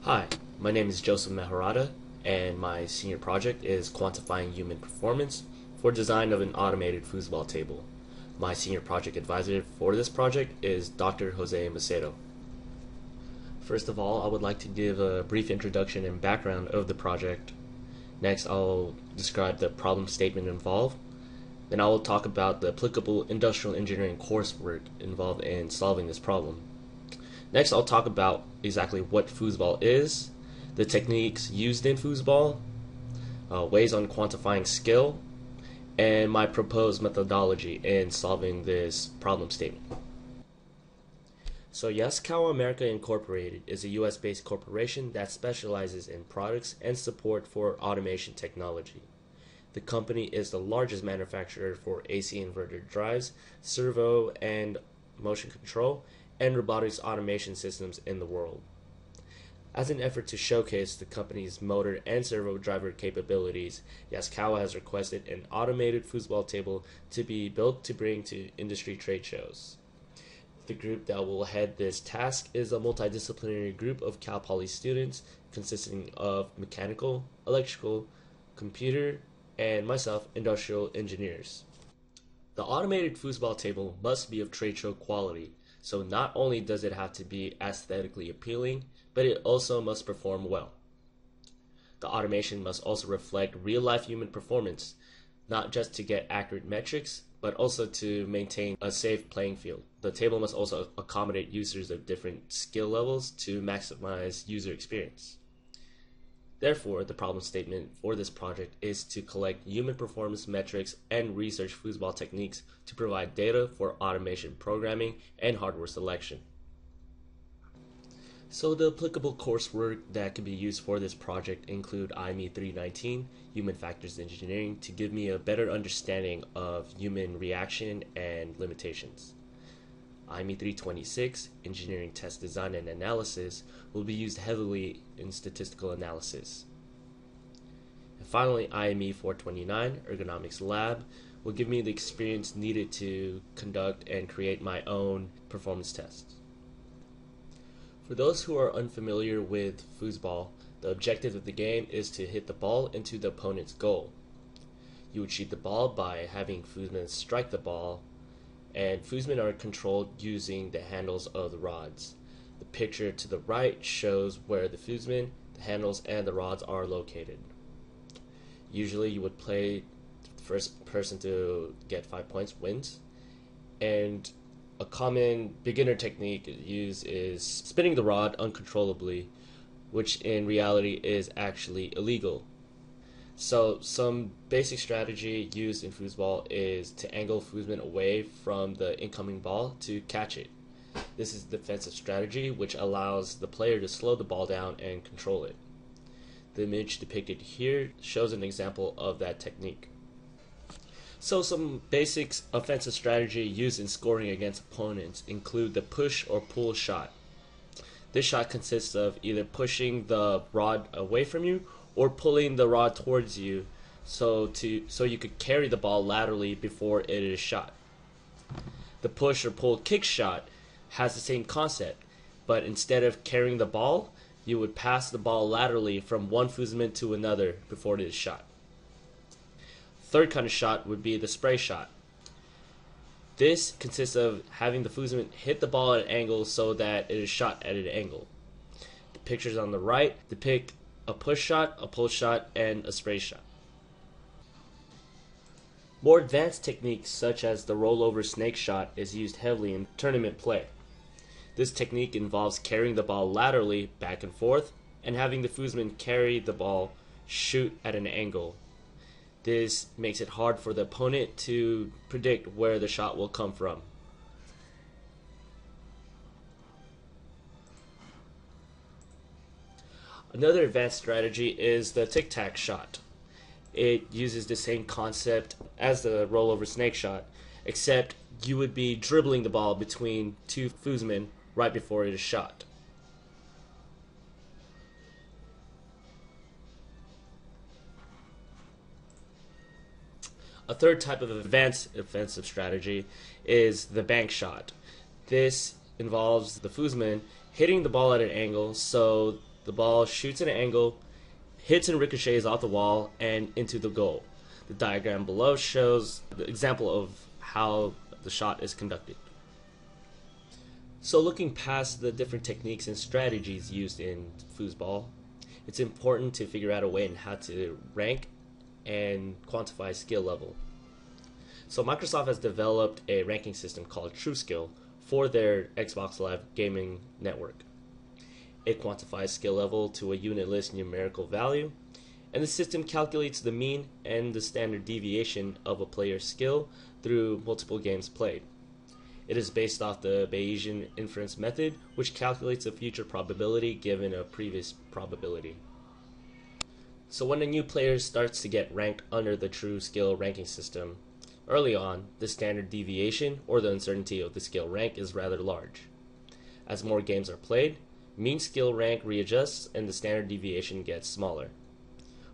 Hi, my name is Joseph Meharada, and my senior project is Quantifying Human Performance for design of an automated foosball table. My senior project advisor for this project is Dr. Jose Macedo. First of all, I would like to give a brief introduction and background of the project. Next, I'll describe the problem statement involved. Then I will talk about the applicable industrial engineering coursework involved in solving this problem. Next, I'll talk about exactly what foosball is, the techniques used in foosball, ways on quantifying skill, and my proposed methodology in solving this problem statement. So Yaskawa America Incorporated is a US-based corporation that specializes in products and support for automation technology. The company is the largest manufacturer for AC inverter drives, servo and motion control, and robotics automation systems in the world. As an effort to showcase the company's motor and servo driver capabilities, Yaskawa has requested an automated foosball table to be built to bring to industry trade shows. The group that will head this task is a multidisciplinary group of Cal Poly students consisting of mechanical, electrical, computer, and myself, industrial engineers. The automated foosball table must be of trade show quality, so not only does it have to be aesthetically appealing, but it also must perform well. The automation must also reflect real-life human performance, not just to get accurate metrics, but also to maintain a safe playing field. The table must also accommodate users of different skill levels to maximize user experience. Therefore, the problem statement for this project is to collect human performance metrics and research foosball techniques to provide data for automation programming and hardware selection. So the applicable coursework that can be used for this project include IME 319, Human Factors Engineering, to give me a better understanding of human reaction and limitations. IME 326, Engineering Test Design and Analysis, will be used heavily in statistical analysis. And finally, IME 429, Ergonomics Lab, will give me the experience needed to conduct and create my own performance tests. For those who are unfamiliar with foosball, the objective of the game is to hit the ball into the opponent's goal. You would shoot the ball by having foosmen strike the ball, and foosmen are controlled using the handles of the rods. The picture to the right shows where the foosmen, the handles, and the rods are located. Usually you would play the first person to get 5 points wins, and a common beginner technique used is spinning the rod uncontrollably, which in reality is actually illegal. So some basic strategy used in foosball is to angle foosmen away from the incoming ball to catch it. This is a defensive strategy which allows the player to slow the ball down and control it. The image depicted here shows an example of that technique. So some basic offensive strategy used in scoring against opponents include the push or pull shot. This shot consists of either pushing the rod away from you or pulling the rod towards you so you could carry the ball laterally before it is shot. The push or pull kick shot has the same concept, but instead of carrying the ball, you would pass the ball laterally from one foosman to another before it is shot. Third kind of shot would be the spray shot. This consists of having the foosman hit the ball at an angle so that it is shot at an angle. The pictures on the right depict a push shot, a pull shot, and a spray shot. More advanced techniques such as the rollover snake shot is used heavily in tournament play. This technique involves carrying the ball laterally back and forth and having the foosman carry the ball shoot at an angle. This makes it hard for the opponent to predict where the shot will come from. Another advanced strategy is the tic-tac shot. It uses the same concept as the rollover snake shot, except you would be dribbling the ball between two foosmen right before it is shot. A third type of advanced offensive strategy is the bank shot. This involves the foosman hitting the ball at an angle so The ball shoots at an angle, hits and ricochets off the wall and into the goal. The diagram below shows the example of how the shot is conducted. So looking past the different techniques and strategies used in foosball, it's important to figure out a way on how to rank and quantify skill level. So Microsoft has developed a ranking system called TrueSkill for their Xbox Live gaming network. It quantifies skill level to a unitless numerical value, and the system calculates the mean and the standard deviation of a player's skill through multiple games played. It is based off the Bayesian inference method, which calculates a future probability given a previous probability. So when a new player starts to get ranked under the TrueSkill ranking system, early on, the standard deviation, or the uncertainty of the skill rank, is rather large. As more games are played, mean skill rank readjusts and the standard deviation gets smaller.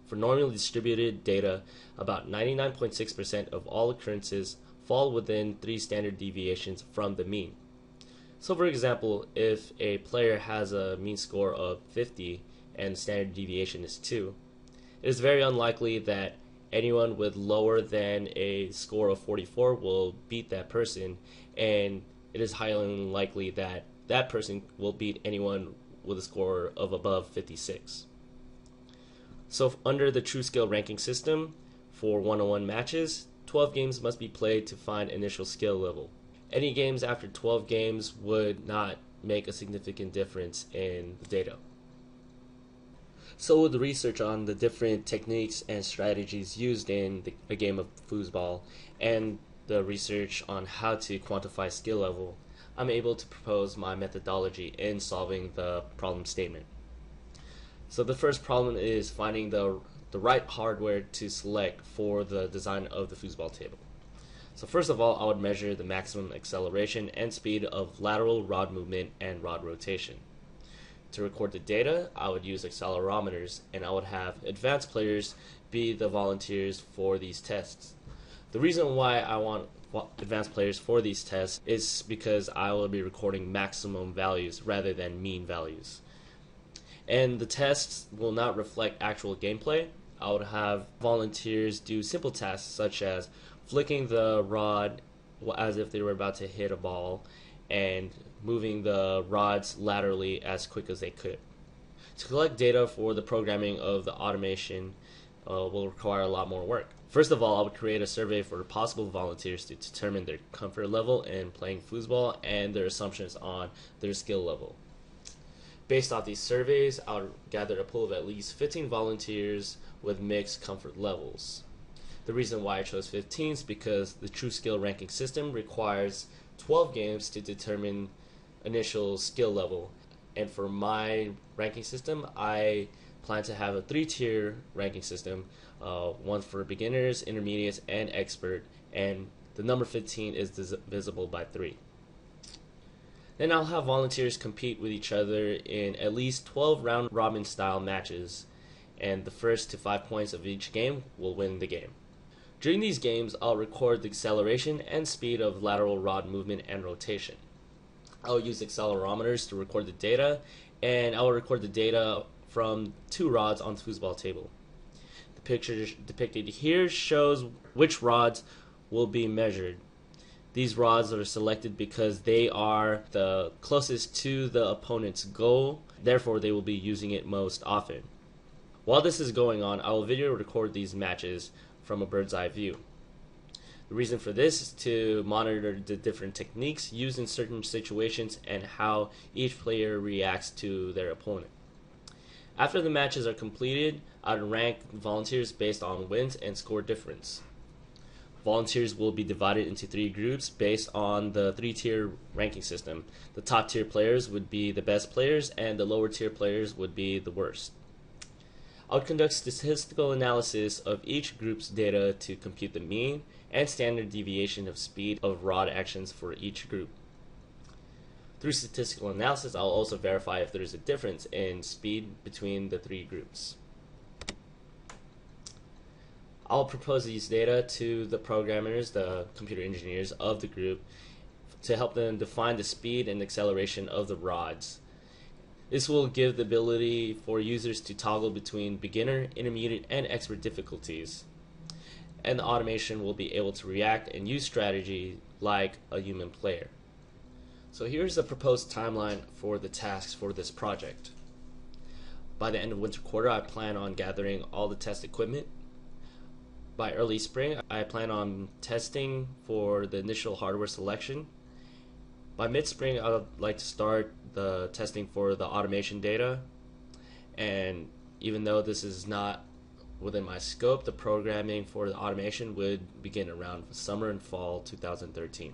For normally distributed data, about 99.6% of all occurrences fall within 3 standard deviations from the mean. So for example, if a player has a mean score of 50 and standard deviation is 2, it is very unlikely that anyone with lower than a score of 44 will beat that person, and it is highly unlikely that that person will beat anyone with a score of above 56. So under the TrueSkill ranking system, for 1-on-1 matches, 12 games must be played to find initial skill level. Any games after 12 games would not make a significant difference in the data. So with the research on the different techniques and strategies used in a game of foosball and the research on how to quantify skill level, I'm able to propose my methodology in solving the problem statement. So the first problem is finding the right hardware to select for the design of the foosball table. So first of all, I would measure the maximum acceleration and speed of lateral rod movement and rod rotation. To record the data, I would use accelerometers, and I would have advanced players be the volunteers for these tests. The reason why I want advanced players for these tests is because I will be recording maximum values rather than mean values. And the tests will not reflect actual gameplay. I would have volunteers do simple tasks such as flicking the rod as if they were about to hit a ball and moving the rods laterally as quick as they could. To collect data for the programming of the automation will require a lot more work. First of all, I would create a survey for possible volunteers to determine their comfort level in playing foosball and their assumptions on their skill level. Based off these surveys, I would gather a pool of at least 15 volunteers with mixed comfort levels. The reason why I chose 15 is because the TrueSkill ranking system requires 12 games to determine initial skill level, and for my ranking system I plan to have a 3-tier ranking system, one for beginners, intermediates, and expert, and the number 15 is divisible by 3. Then I'll have volunteers compete with each other in at least 12 round robin style matches, and the first to 5 points of each game will win the game. During these games, I'll record the acceleration and speed of lateral rod movement and rotation. I'll use accelerometers to record the data, and I will record the data from 2 rods on the foosball table. The picture depicted here shows which rods will be measured. These rods are selected because they are the closest to the opponent's goal, therefore they will be using it most often. While this is going on, I will video record these matches from a bird's eye view. The reason for this is to monitor the different techniques used in certain situations and how each player reacts to their opponent. After the matches are completed, I would rank volunteers based on wins and score difference. Volunteers will be divided into 3 groups based on the 3-tier ranking system. The top tier players would be the best players, and the lower tier players would be the worst. I would conduct statistical analysis of each group's data to compute the mean and standard deviation of speed of rod actions for each group. Through statistical analysis, I'll also verify if there is a difference in speed between the 3 groups. I'll propose these data to the programmers, the computer engineers of the group, to help them define the speed and acceleration of the rods. This will give the ability for users to toggle between beginner, intermediate, and expert difficulties. And the automation will be able to react and use strategy like a human player. So here's the proposed timeline for the tasks for this project. By the end of winter quarter, I plan on gathering all the test equipment. By early spring, I plan on testing for the initial hardware selection. By mid-spring, I would like to start the testing for the automation data. And even though this is not within my scope, the programming for the automation would begin around summer and fall 2013.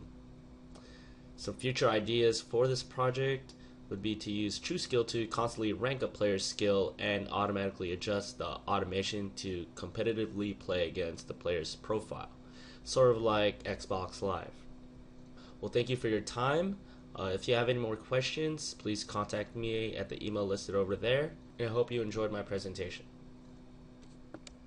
Some future ideas for this project would be to use TrueSkill to constantly rank a player's skill and automatically adjust the automation to competitively play against the player's profile, sort of like Xbox Live. Well, thank you for your time. If you have any more questions, please contact me at the email listed over there, and I hope you enjoyed my presentation.